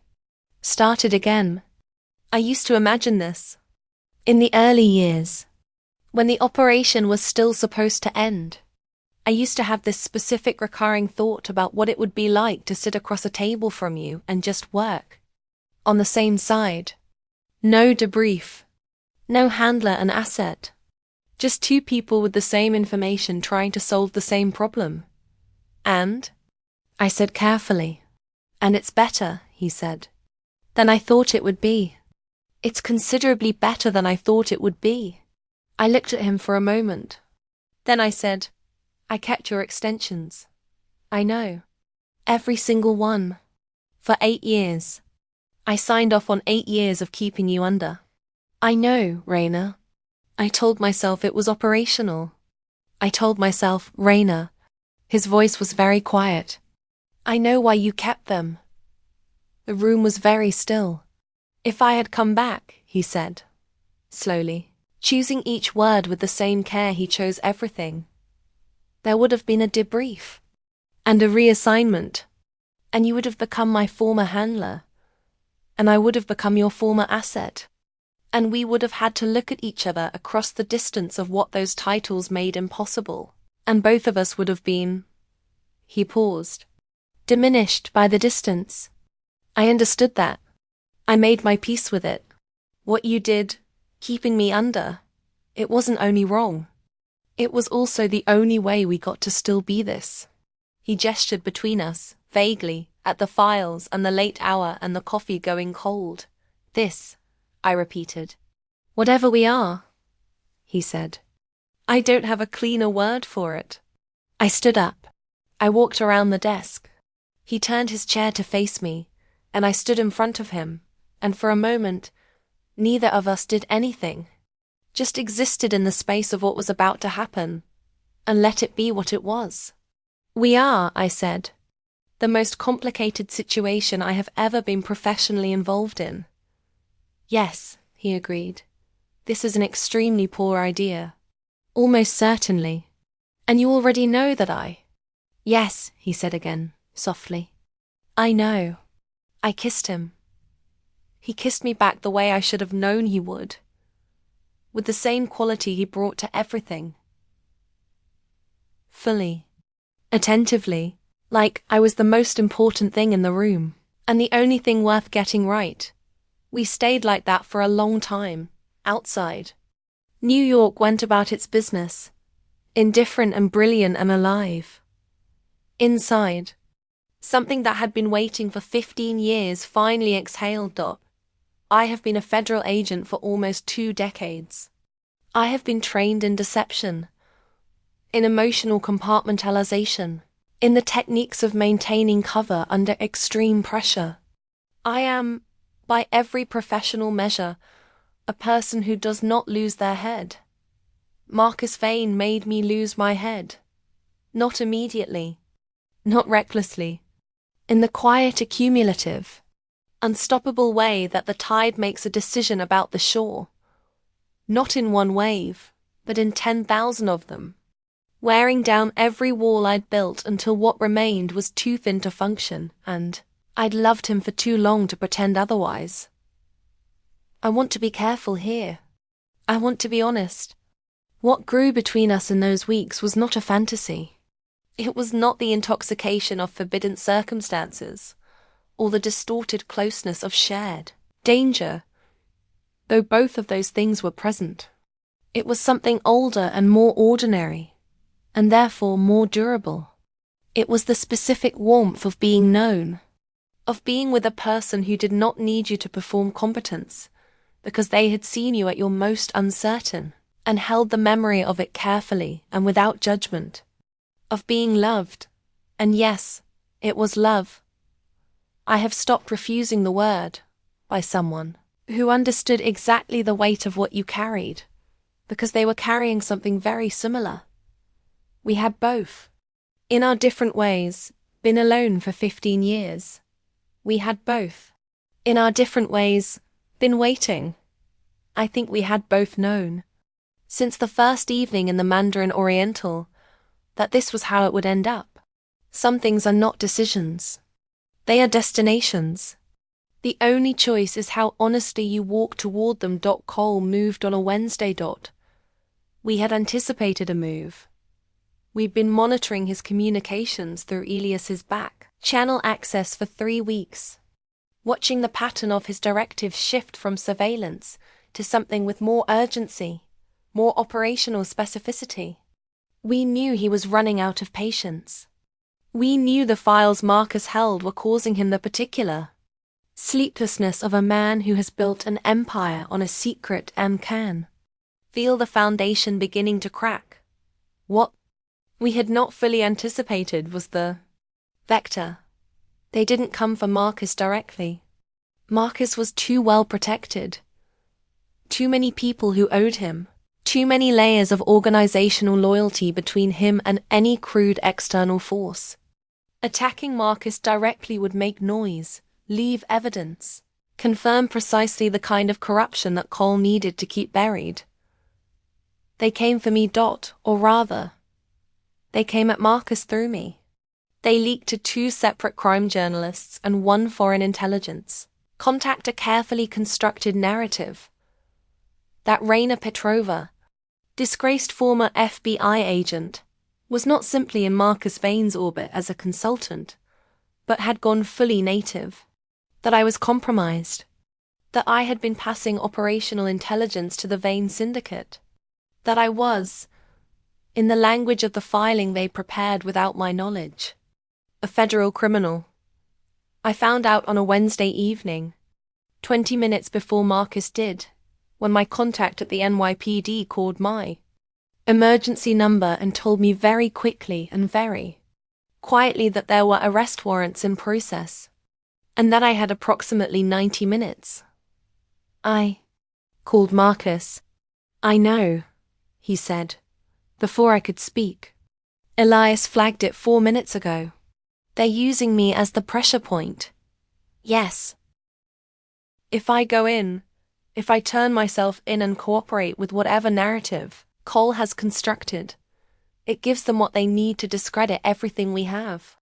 Speaker 1: Started again. I used to imagine this. In the early years, when the operation was still supposed to end, I used to have this specific recurring thought about what it would be like to sit across a table from you and just work. On the same side. No debrief. No handler and asset. Just 2 people with the same information trying to solve the same problem. And? I said carefully. And it's better, he said, than I thought it would be. It's considerably better than I thought it would be. I looked at him for a moment. Then I said, I kept your extensions. I know. Every single one. For 8 years. I signed off on 8 years of keeping you under. I know, Reyna. I told myself it was operational. I told myself, Reyna. His voice was very quiet. I know why you kept them. The room was very still. If I had come back, he said, slowly, choosing each word with the same care he chose everything, there would have been a debrief and a reassignment, and you would have become my former handler, and I would have become your former asset, and we would have had to look at each other across the distance of what those titles made impossible, and both of us would have been, he paused, diminished by the distance. I understood that. I made my peace with it. What you did, keeping me under, it wasn't only wrong. It was also the only way we got to still be this. He gestured between us, vaguely, at the files and the late hour and the coffee going cold. This, I repeated. Whatever we are, he said. I don't have a cleaner word for it. I stood up. I walked around the desk. He turned his chair to face me, and I stood in front of him, and for a moment, neither of us did anything, just existed in the space of what was about to happen, and let it be what it was. We are, I said, the most complicated situation I have ever been professionally involved in. Yes, he agreed. This is an extremely poor idea. Almost certainly. And you already know that I... Yes, he said again, softly. I know. I kissed him. He kissed me back the way I should have known he would, with the same quality he brought to everything. Fully. Attentively, like I was the most important thing in the room, and the only thing worth getting right. We stayed like that for a long time, outside. New York went about its business, indifferent and brilliant and alive. Inside, something that had been waiting for 15 years finally exhaled. I have been a federal agent for almost 2 decades. I have been trained in deception, in emotional compartmentalization, in the techniques of maintaining cover under extreme pressure. I am, by every professional measure, a person who does not lose their head. Marcus Vane made me lose my head. Not immediately, not recklessly, in the quiet accumulative, unstoppable way that the tide makes a decision about the shore. Not in one wave, but in 10,000 of them, wearing down every wall I'd built until what remained was too thin to function, and I'd loved him for too long to pretend otherwise. I want to be careful here. I want to be honest. What grew between us in those weeks was not a fantasy. It was not the intoxication of forbidden circumstances, or the distorted closeness of shared danger, though both of those things were present. It was something older and more ordinary, and therefore more durable. It was the specific warmth of being known, of being with a person who did not need you to perform competence, because they had seen you at your most uncertain, and held the memory of it carefully and without judgment. Of being loved, and yes, it was love. I have stopped refusing the word, by someone who understood exactly the weight of what you carried, because they were carrying something very similar. We had both, in our different ways, been alone for 15 years. We had both, in our different ways, been waiting. I think we had both known, since the first evening in the Mandarin Oriental, that this was how it would end up. Some things are not decisions. They are destinations. The only choice is how honestly you walk toward them. Cole moved on a Wednesday. We had anticipated a move. We'd been monitoring his communications through Elias's back channel access for 3 weeks, watching the pattern of his directives shift from surveillance to something with more urgency, more operational specificity. We knew he was running out of patience. We knew the files Marcus held were causing him the particular sleeplessness of a man who has built an empire on a secret and can feel the foundation beginning to crack. What we had not fully anticipated was the vector, They didn't come from Marcus directly. Marcus was too well protected. Too many people who owed him. Too many layers of organizational loyalty between him and any crude external force. Attacking Marcus directly would make noise, leave evidence, confirm precisely the kind of corruption that Cole needed to keep buried. They came for me, or rather, they came at Marcus through me. They leaked to 2 separate crime journalists and 1 foreign intelligence. Contact a carefully constructed narrative. That Reyna Petrova, disgraced former FBI agent, was not simply in Marcus Vane's orbit as a consultant, but had gone fully native. That I was compromised. That I had been passing operational intelligence to the Vane syndicate. That I was, in the language of the filing they prepared without my knowledge, a federal criminal. I found out on a Wednesday evening, 20 minutes before Marcus did, when my contact at the NYPD called my emergency number and told me very quickly and very quietly that there were arrest warrants in process, and that I had approximately 90 minutes. I called Marcus. I know, he said, before I could speak. Elias flagged it 4 minutes ago. They're using me as the pressure point. Yes. If I go in, if I turn myself in and cooperate with whatever narrative Cole has constructed, it gives them what they need to discredit everything we have.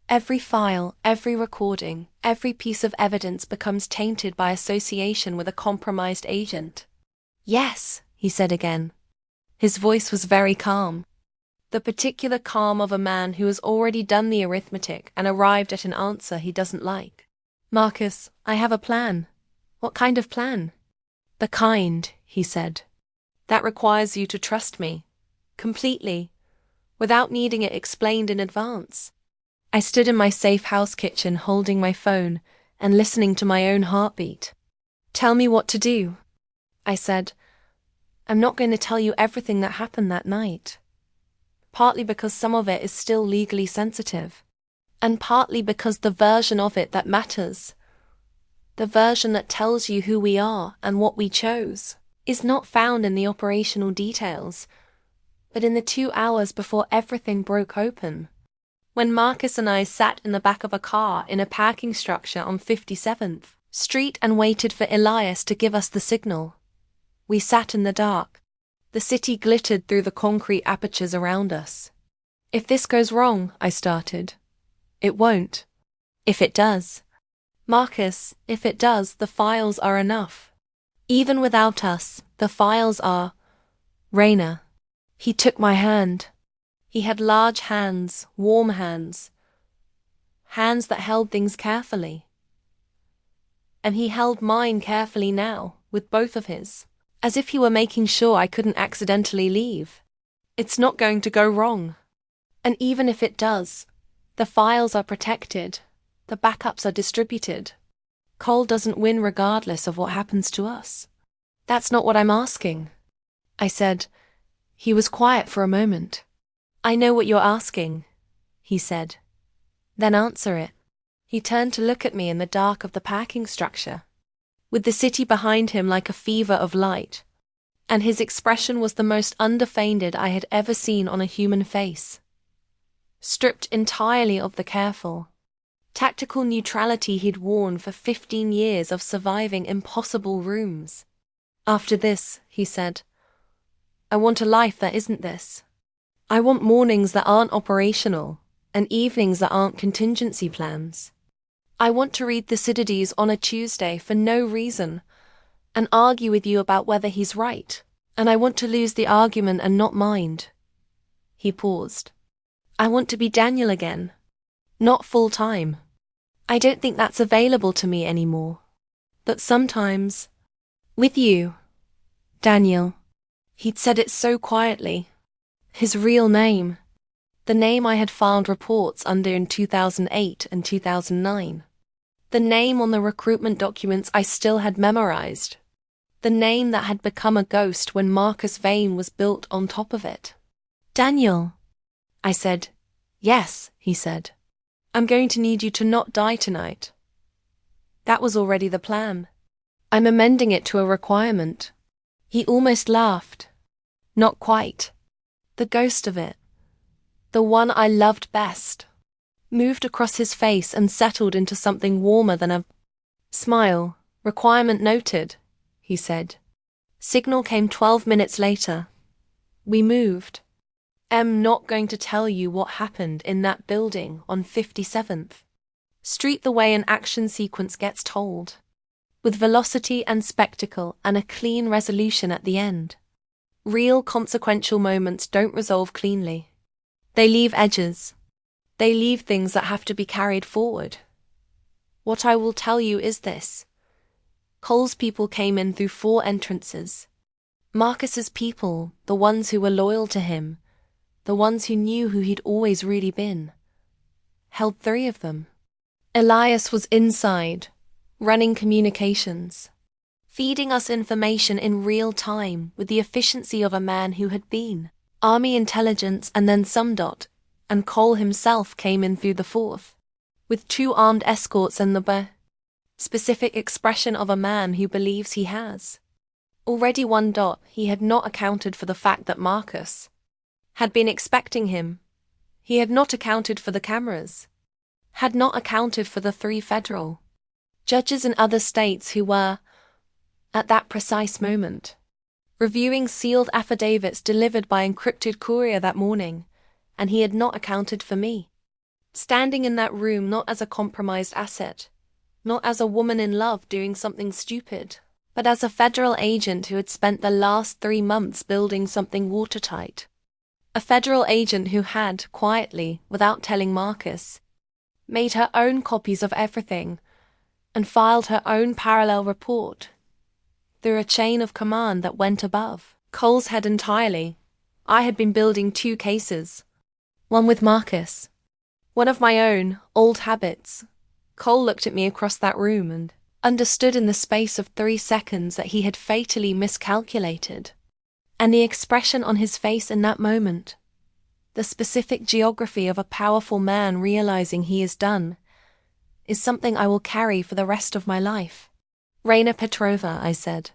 Speaker 1: Every file, every recording, every piece of evidence becomes tainted by association with a compromised agent. Yes, he said again. His voice was very calm. The particular calm of a man who has already done the arithmetic and arrived at an answer he doesn't like. Marcus, I have a plan. What kind of plan? The kind, he said, that requires you to trust me, completely, without needing it explained in advance. I stood in my safe house kitchen holding my phone and listening to my own heartbeat. Tell me what to do, I said. I'm not going to tell you everything that happened that night. Partly because some of it is still legally sensitive, and partly because the version of it that matters, the version that tells you who we are and what we chose, is not found in the operational details, but in the 2 hours before everything broke open. When Marcus and I sat in the back of a car in a parking structure on 57th Street and waited for Elias to give us the signal. We sat in the dark. The city glittered through the concrete apertures around us. If this goes wrong, I started. It won't. If it does. Marcus, if it does, the files are enough. Even without us, the files are. Reyna. He took my hand. He had large hands, warm hands. Hands that held things carefully. And he held mine carefully now, with both of his, as if he were making sure I couldn't accidentally leave. It's not going to go wrong. And even if it does, the files are protected, the backups are distributed. Cole doesn't win regardless of what happens to us. That's not what I'm asking, I said. He was quiet for a moment. I know what you're asking, he said. Then answer it. He turned to look at me in the dark of the parking structure, with the city behind him like a fever of light, and his expression was the most undefended I had ever seen on a human face. Stripped entirely of the careful, tactical neutrality he'd worn for 15 years of surviving impossible rooms. After this, he said, I want a life that isn't this. I want mornings that aren't operational, and evenings that aren't contingency plans. I want to read Thucydides on a Tuesday for no reason, and argue with you about whether he's right, and I want to lose the argument and not mind. He paused. I want to be Daniel again, not full-time. I don't think that's available to me anymore. But sometimes, with you, Daniel. He'd said it so quietly. His real name. The name I had filed reports under in 2008 and 2009. The name on the recruitment documents I still had memorized. The name that had become a ghost when Marcus Vane was built on top of it. Daniel. I said. Yes, he said. I'm going to need you to not die tonight. That was already the plan. I'm amending it to a requirement. He almost laughed. Not quite. The ghost of it, the one I loved best, moved across his face and settled into something warmer than a smile. Requirement noted, he said. Signal came 12 minutes later. We moved. I'm not going to tell you what happened in that building on 57th Street the way an action sequence gets told, with velocity and spectacle and a clean resolution at the end. Real consequential moments don't resolve cleanly. They leave edges. They leave things that have to be carried forward. What I will tell you is this. Cole's people came in through 4 entrances. Marcus's people, the ones who were loyal to him, the ones who knew who he'd always really been, held 3 of them. Elias was inside, running communications, feeding us information in real time with the efficiency of a man who had been Army intelligence and then some. And Cole himself came in through the 4th, with 2 armed escorts and the specific expression of a man who believes he has already won. He had not accounted for the fact that Marcus had been expecting him. He had not accounted for the cameras, had not accounted for the 3 federal judges in other states who were, at that precise moment, reviewing sealed affidavits delivered by encrypted courier that morning, and he had not accounted for me. Standing in that room not as a compromised asset, not as a woman in love doing something stupid, but as a federal agent who had spent the last 3 months building something watertight. A federal agent who had, quietly, without telling Marcus, made her own copies of everything and filed her own parallel report through a chain of command that went above Cole's head entirely. I had been building 2 cases, one with Marcus, one of my own, old habits. Cole looked at me across that room and understood in the space of 3 seconds that he had fatally miscalculated. And the expression on his face in that moment, the specific geography of a powerful man realizing he is done, is something I will carry for the rest of my life. Reyna Petrova, I said.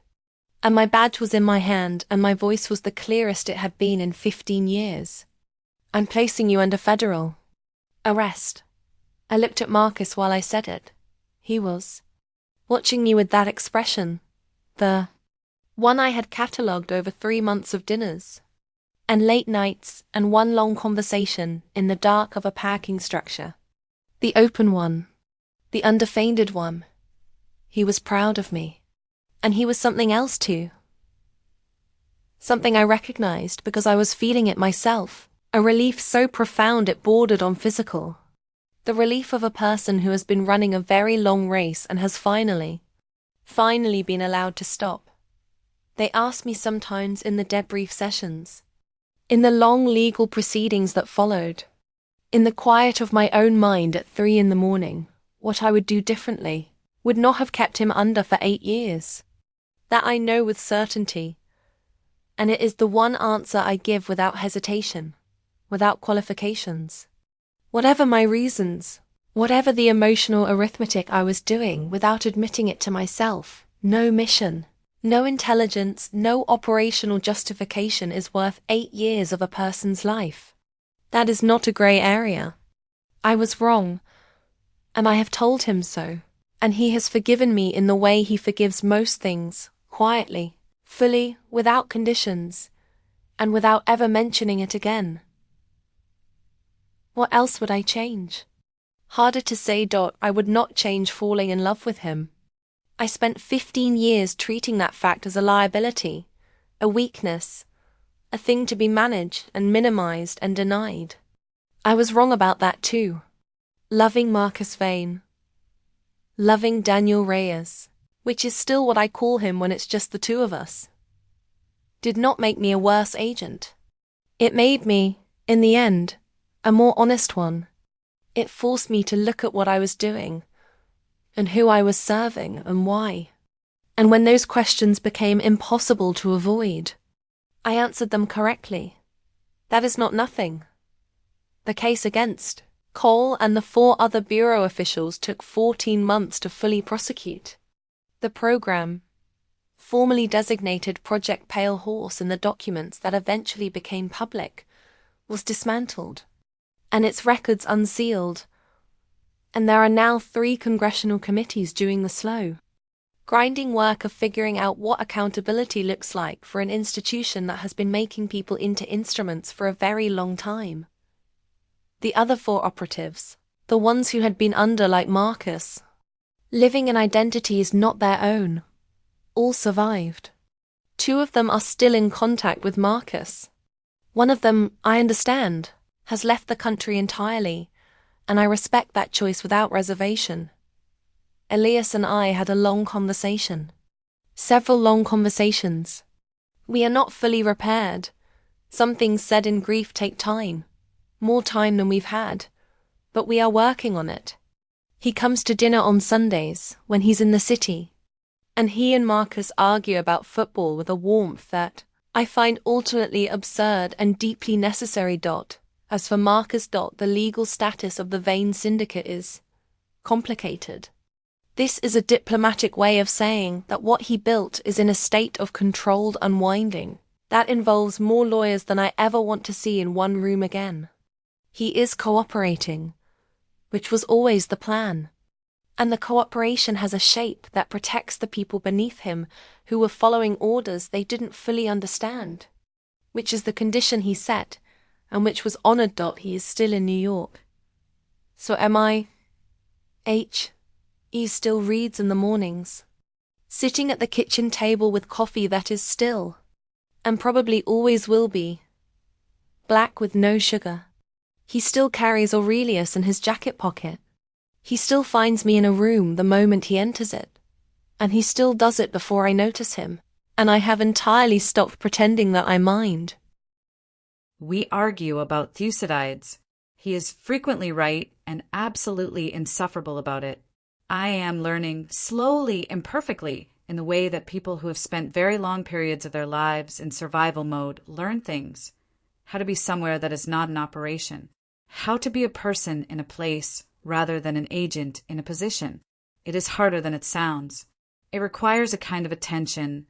Speaker 1: And my badge was in my hand, and my voice was the clearest it had been in 15 years. I'm placing you under federal arrest. I looked at Marcus while I said it. He was watching me with that expression, the one I had catalogued over 3 months of dinners and late nights and one long conversation in the dark of a parking structure. The open one, the undefended one. He was proud of me. And he was something else too. Something I recognized because I was feeling it myself. A relief so profound it bordered on physical. The relief of a person who has been running a very long race and has finally been allowed to stop. They asked me sometimes in the debrief sessions, in the long legal proceedings that followed, in the quiet of my own mind at 3 a.m, what I would do differently, would not have kept him under for 8 years. That I know with certainty, and it is the one answer I give without hesitation, without qualifications. Whatever my reasons, whatever the emotional arithmetic I was doing without admitting it to myself, no mission, no intelligence, no operational justification is worth 8 years of a person's life. That is not a grey area. I was wrong, and I have told him so. And he has forgiven me in the way he forgives most things, quietly, fully, without conditions, and without ever mentioning it again. What else would I change? Harder to say. I would not change falling in love with him. I spent 15 years treating that fact as a liability, a weakness, a thing to be managed and minimized and denied. I was wrong about that too. Loving Marcus Vane, loving Daniel Reyes, which is still what I call him when it's just the 2 of us, did not make me a worse agent. It made me, in the end, a more honest one. It forced me to look at what I was doing, and who I was serving, and why. And when those questions became impossible to avoid, I answered them correctly. That is not nothing. The case against Cole and the 4 other bureau officials took 14 months to fully prosecute. The program, formally designated Project Pale Horse in the documents that eventually became public, was dismantled, and its records unsealed, and there are now 3 congressional committees doing the slow, grinding work of figuring out what accountability looks like for an institution that has been making people into instruments for a very long time. The other 4 operatives, the ones who had been under like Marcus, living in identities not their own, all survived. 2 of them are still in contact with Marcus. One of them, I understand, has left the country entirely, and I respect that choice without reservation. Elias and I had a long conversation. Several long conversations. We are not fully repaired. Some things said in grief take time. More time than we've had. But we are working on it. He comes to dinner on Sundays, when he's in the city. And he and Marcus argue about football with a warmth that I find alternately absurd and deeply necessary. As for Marcus, the legal status of the Vane syndicate is complicated. This is a diplomatic way of saying that what he built is in a state of controlled unwinding. That involves more lawyers than I ever want to see in one room again. He is cooperating, which was always the plan. And the cooperation has a shape that protects the people beneath him who were following orders they didn't fully understand, which is the condition he set, and which was honored. He is still in New York. So am I. He still reads in the mornings, sitting at the kitchen table with coffee that is still, and probably always will be, black with no sugar. He still carries Aurelius in his jacket pocket. He still finds me in a room the moment he enters it, and he still does it before I notice him, and I have entirely stopped pretending that I mind.
Speaker 2: We argue about Thucydides. He is frequently right and absolutely insufferable about it. I am learning slowly, imperfectly, in the way that people who have spent very long periods of their lives in survival mode learn things. How to be somewhere that is not an operation. How to be a person in a place rather than an agent in a position. It is harder than it sounds. It requires a kind of attention,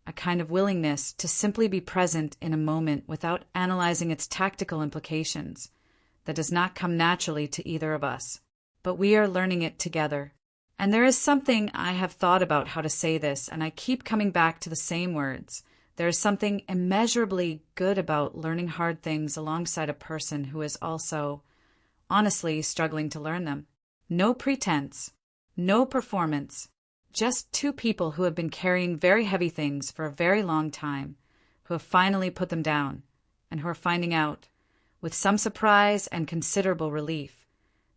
Speaker 2: a kind of willingness to simply be present in a moment without analyzing its tactical implications. That does not come naturally to either of us. But we are learning it together. And there is something I have thought about how to say this, and I keep coming back to the same words. There is something immeasurably good about learning hard things alongside a person who is also, honestly, struggling to learn them. No pretense, no performance, just 2 people who have been carrying very heavy things for a very long time, who have finally put them down, and who are finding out, with some surprise and considerable relief,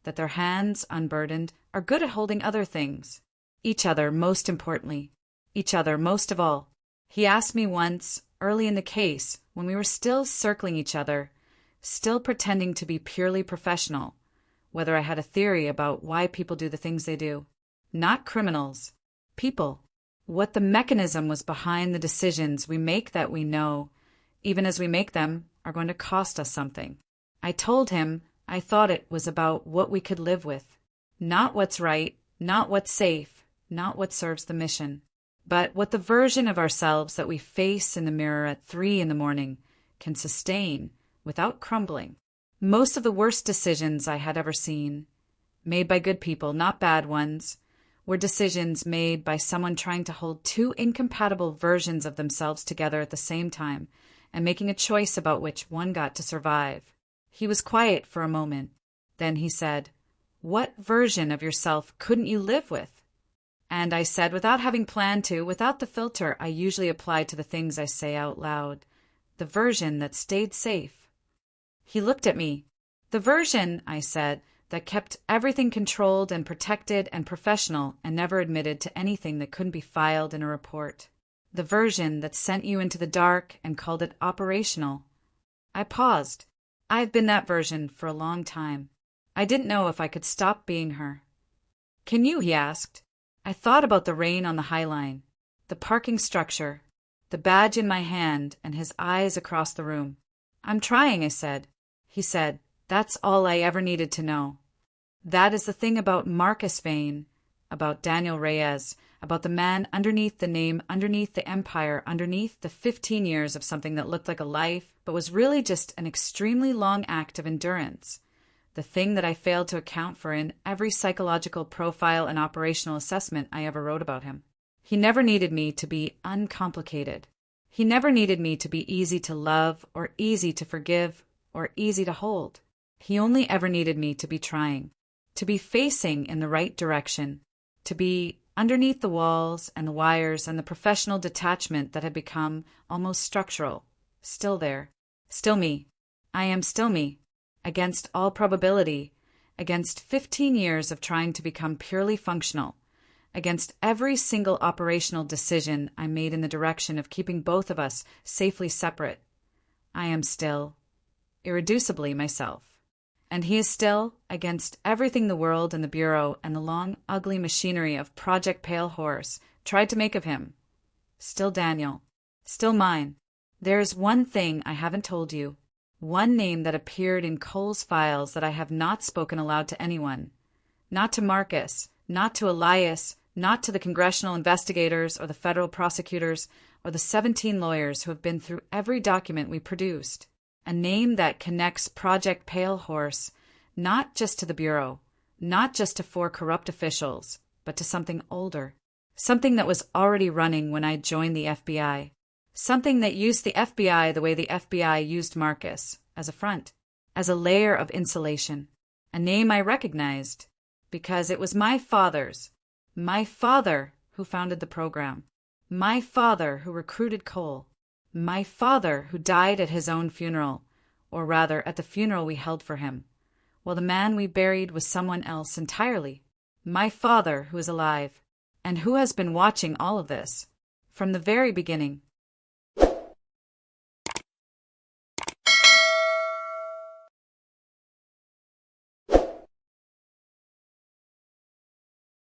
Speaker 2: that their hands, unburdened, are good at holding other things. Each other, most importantly. Each other, most of all. He asked me once, early in the case, when we were still circling each other, still pretending to be purely professional, whether I had a theory about why people do the things they do. Not criminals. People. What the mechanism was behind the decisions we make that we know, even as we make them, are going to cost us something. I told him I thought it was about what we could live with. Not what's right, not what's safe, not what serves the mission, but what the version of ourselves that we face in the mirror at 3 a.m. can sustain without crumbling. Most of the worst decisions I had ever seen, made by good people, not bad ones, were decisions made by someone trying to hold 2 incompatible versions of themselves together at the same time and making a choice about which one got to survive. He was quiet for a moment. Then he said, "What version of yourself couldn't you live with?" And I said, without having planned to, without the filter I usually apply to the things I say out loud, the version that stayed safe. He looked at me. "The version," I said, "that kept everything controlled and protected and professional and never admitted to anything that couldn't be filed in a report. The version that sent you into the dark and called it operational." I paused. I've been that version for a long time. I didn't know if I could stop being her. "Can you?" he asked. I thought about the rain on the High Line, the parking structure, the badge in my hand, and his eyes across the room. "I'm trying," I said. He said, That's all I ever needed to know. That is the thing about Marcus Vane, about Daniel Reyes, about the man underneath the name, underneath the empire, underneath the 15 years of something that looked like a life, but was really just an extremely long act of endurance. The thing that I failed to account for in every psychological profile and operational assessment I ever wrote about him. He never needed me to be uncomplicated. He never needed me to be easy to love or easy to forgive or easy to hold. He only ever needed me to be trying, to be facing in the right direction, to be underneath the walls and the wires and the professional detachment that had become almost structural, still there, still me. I am still me, against all probability, against 15 years of trying to become purely functional, against every single operational decision I made in the direction of keeping both of us safely separate. I am still, irreducibly myself. And he is still, against everything the world and the Bureau and the long, ugly machinery of Project Pale Horse tried to make of him. Still Daniel. Still mine. There is one thing I haven't told you. One name that appeared in Cole's files that I have not spoken aloud to anyone. Not to Marcus, not to Elias, not to the congressional investigators or the federal prosecutors or the 17 lawyers who have been through every document we produced. A name that connects Project Pale Horse not just to the Bureau, not just to 4 corrupt officials, but to something older. Something that was already running when I joined the FBI. Something that used the FBI the way the FBI used Marcus, as a front, as a layer of insulation. A name I recognized, because it was my father who founded the program, my father who recruited Cole, my father who died at his own funeral, or rather at the funeral we held for him, while the man we buried was someone else entirely. My father who is alive, and who has been watching all of this, from the very beginning.